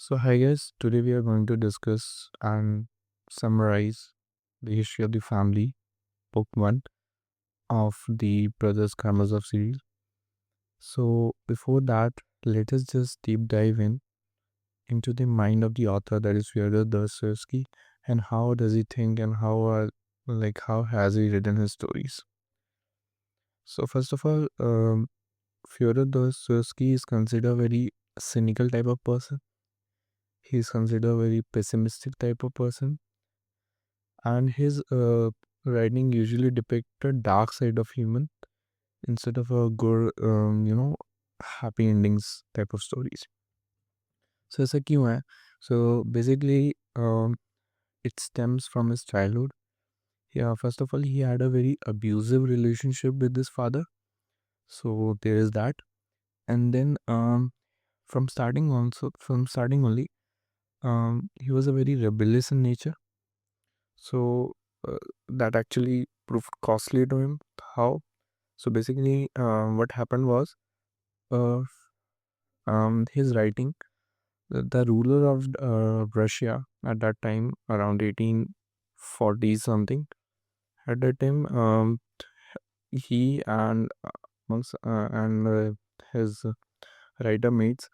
So, hi guys, today we are going to discuss and summarize the history of the family, book one of the Brothers Karamazov series. So, before that, let us just deep dive into the mind of the author, that is Fyodor Dostoevsky, and how does he think and how has he written his stories. So, first of all, Fyodor Dostoevsky is considered a very cynical type of person. He is considered a very pessimistic type of person, and his writing usually depict a dark side of human instead of a good happy endings type of stories. So ऐसा क्यों है? So basically it stems from his childhood. Yeah, first of all, he had a very abusive relationship with his father, so there is that. And then from starting only, he was a very rebellious in nature. So uh, that actually proved costly to him. How? So basically, what happened was, uh, his writing, the ruler of Russia at that time, around 1840 something. At that time, he and his writer mates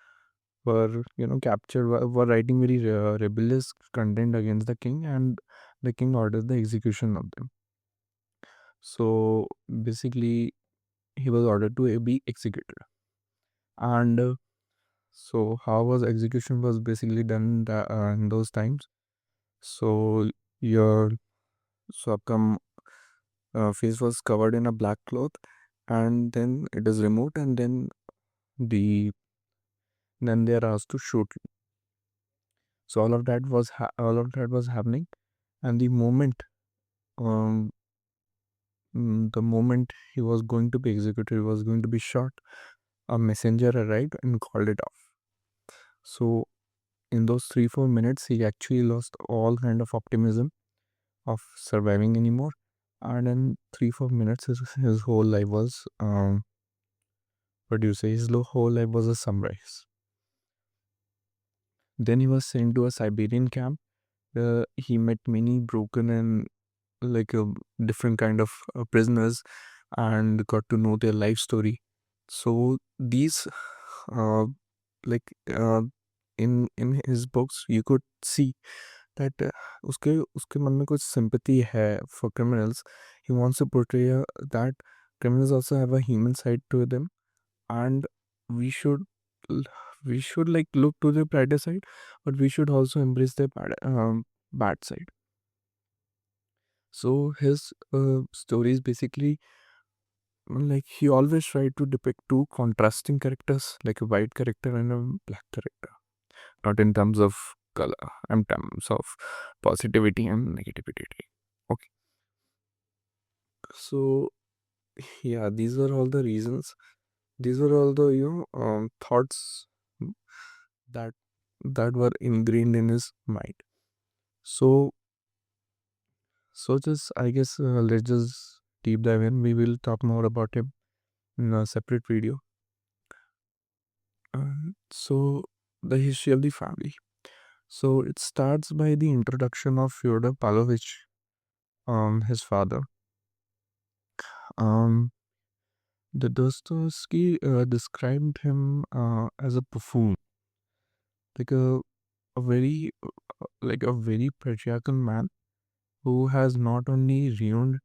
were, captured. Were writing very rebellious content against the king, and the king ordered the execution of them. So basically, he was ordered to be executed. And so how was execution was basically done in those times. So your आपका face was covered in a black cloth, and then it is removed, and the then they are asked to shoot you. So all of that was happening, and um the moment he was going to be executed, he was going to be shot, a messenger arrived and called it off. So in those 3-4 minutes, he actually lost all kind of optimism of surviving anymore. And in 3-4 minutes, his whole life was what do you say? Whole life was a sunrise. Then he was sent to a Siberian camp. He met many broken and like different kind of prisoners, and got to know their life story. So these, uh, like uh, in his books, you could see that उसके मन में कुछ sympathy है for criminals. He wants to portray that criminals also have a human side to them, and we should l- we should like look to the brighter side, but we should also embrace the bad side. So his stories basically, like, he always tried to depict two contrasting characters, like a white character and a black character, not in terms of color, in terms of positivity and negativity. Okay, so yeah, these are all the reasons. These were all the thoughts, mm, that were ingrained in his mind. So just, I guess, let's just deep dive in. We will talk more about him in a separate video. So the history of the family. So it starts by the introduction of Fyodor Pavlovich, his father. Um, the Dostoevsky described him as a buffoon, like a very a very patriarchal man who has not only ruined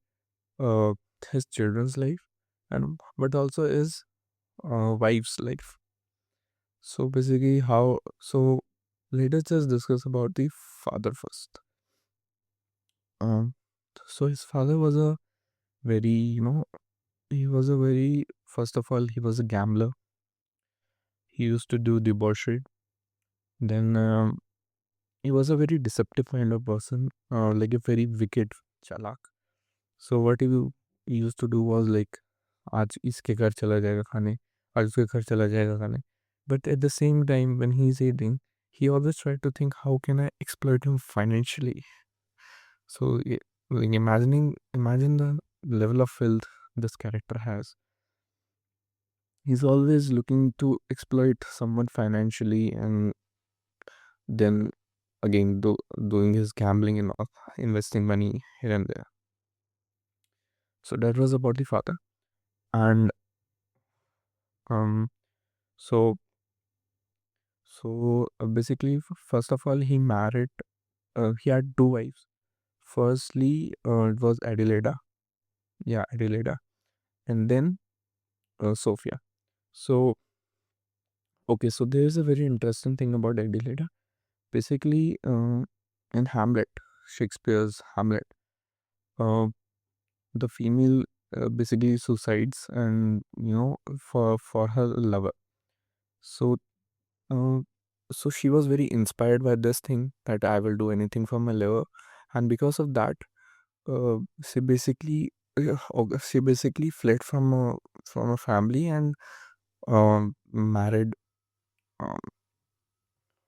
uh, his children's life, and but also his wife's life. So basically, let us just discuss about the father first. Um, so his father was a very, he was a very, first of all, he was a gambler. He used to do debauchery. Then he was a very deceptive kind of person, like a very wicked chalak. So what he used to do was like, आज इसके घर चला जाएगा खाने, आज उसके घर चला जाएगा खाने. But at the same time, when he's eating, he always tried to think, how can I exploit him financially? So like imagine the level of filth this character has. He's always looking to exploit someone financially, and Then again, doing his gambling and all, investing money here and there. So that was about the father. And um, so basically, first of all, he married. He had two wives. Firstly, it was Adelaida. Yeah, Adelaida, and then Sofia. So okay, so there is a very interesting thing about Adelaida. Basically, in Hamlet, Shakespeare's Hamlet, uh, the female basically suicides, and for her lover. So uh, she was very inspired by this thing, that I will do anything for my lover, and because of that, she basically she basically fled from a family, and married, um,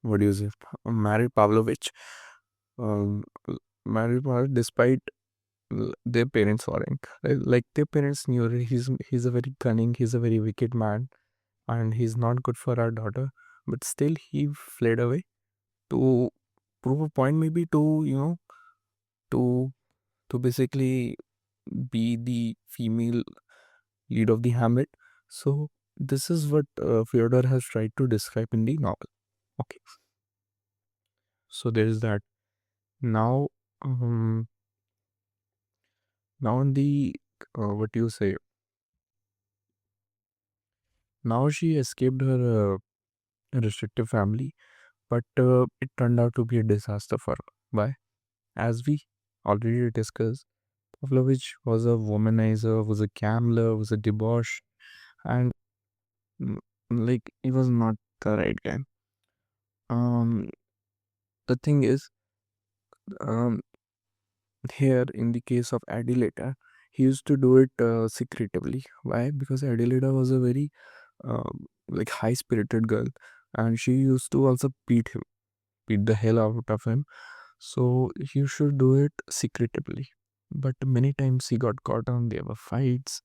what do you say, married Pavlovich, um, despite their parents weren't. Like their parents knew he's a very cunning, he's a very wicked man, and he's not good for our daughter. But still, he fled away to prove a point, maybe to to basically be the female lead of the Hamlet. So this is what Fyodor has tried to describe in the novel. Okay, so there is that. Now, um, now in the what do you say? Now she escaped her restrictive family, but it turned out to be a disaster for her. Why? As we already discussed, Pavlovich was a womanizer, was a gambler, was a debauch, and mm, like he was not the right guy. Um, the thing is, um, here in the case of Adelaida, he used to do it secretively. Why? Because Adelaida was a very like high spirited girl, and she used to also beat the hell out of him. So he should do it secretively. But many times he got caught on. There were fights,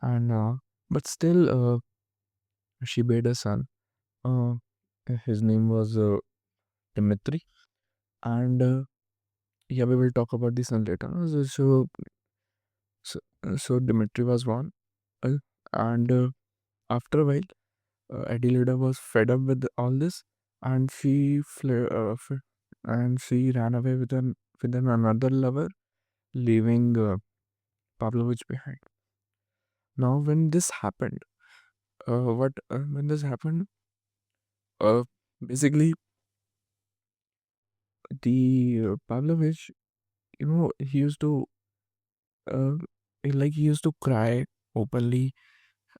and but still, she made a son. Uh, his name was Dmitri, and yeah, we will talk about the son later. So Dmitri was born, uh, and after a while, Adelaida was fed up with all this, and and she ran away with another lover, leaving Pavlovich behind. Now, when this happened, what when this happened, uh, basically the Pavlovich, he used to uh, he used to cry openly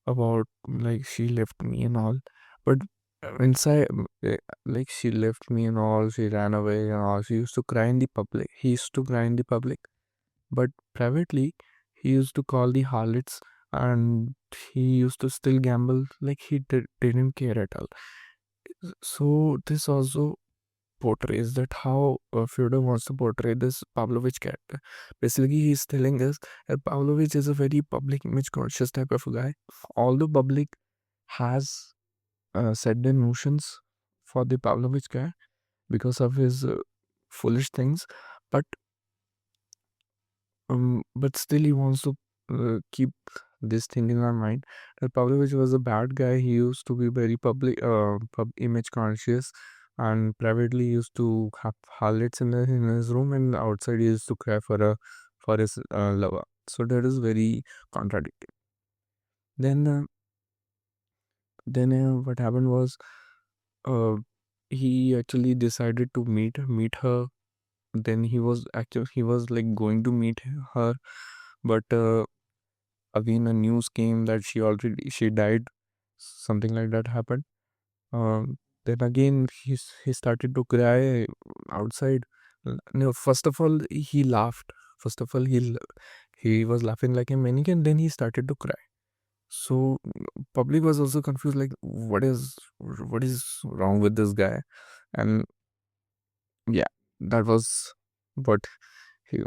about, like, she left me and all, but inside, like, she left me and all, she ran away and all. She used to cry in the public. He used to cry in the public, but privately, he used to call the harlots, and he used to still gamble, like didn't care at all. So this also portrays that how Fyodor wants to portray this Pavlovich character. Basically, he's telling us that Pavlovich is a very public image conscious type of a guy. Although public has set their notions for the Pavlovich guy because of his foolish things, but but still he wants to keep this thing in our mind that Pavlovich was a bad guy. He used to be very image conscious, and privately used to have harlots in his room, and outside he used to cry for his lover. So that is very contradictory. Then what happened was, uh, he actually decided to meet her. Then he was like going to meet her, but again a news came that she died. Something like that happened. Then again he started to cry outside. No, first of all he laughed. First of all he was laughing like a mannequin. Then he started to cry. So public was also confused, like what is wrong with this guy. And yeah, that was what he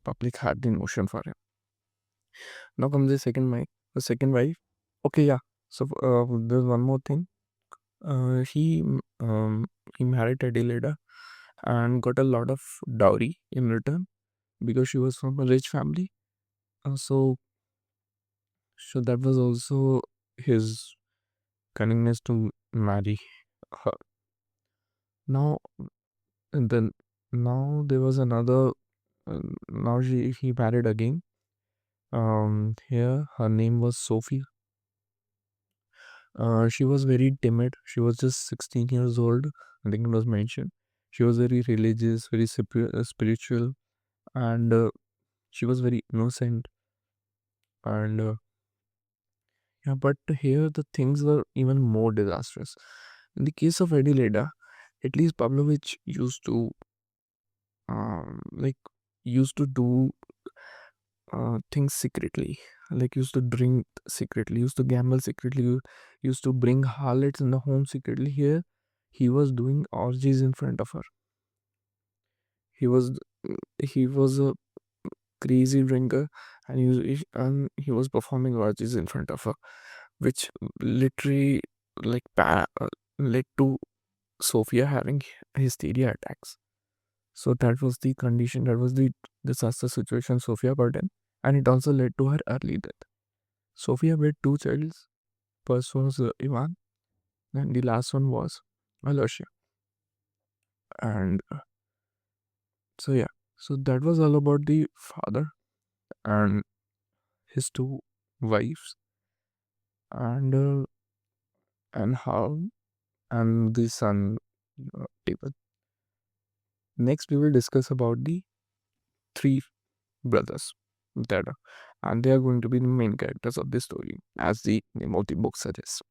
public had the notion for him. Now comes the second wife. Okay, yeah. So there's one more thing. He he married Adelaida and got a lot of dowry in return because she was from a rich family. So that was also his cunningness to marry her. Now, and then now there was another. Now he married again. Here her name was Sophie. She was very timid. She was just 16 years old. I think it was mentioned. She was very religious, very spiritual, and she was very innocent. And yeah, but here the things were even more disastrous. In the case of Adelaida, at least Pavlovich like used to do things secretly, like used to drink secretly, used to gamble secretly, used to bring harlots in the home secretly. Here he was doing orgies in front of her. He was a crazy drinker, and he was performing orgies in front of her, which literally like led to Sofia having hysteria attacks. So that was the condition, that was the disaster situation Sofia got in, and it also led to her early death. Sofia had two children. First was Ivan, and the last one was Alyosha. And so yeah, so that was all about the father and his two wives, and how and the son, David. Next, we will discuss about the three brothers that are, and they are going to be the main characters of this story, as the name of the book suggests.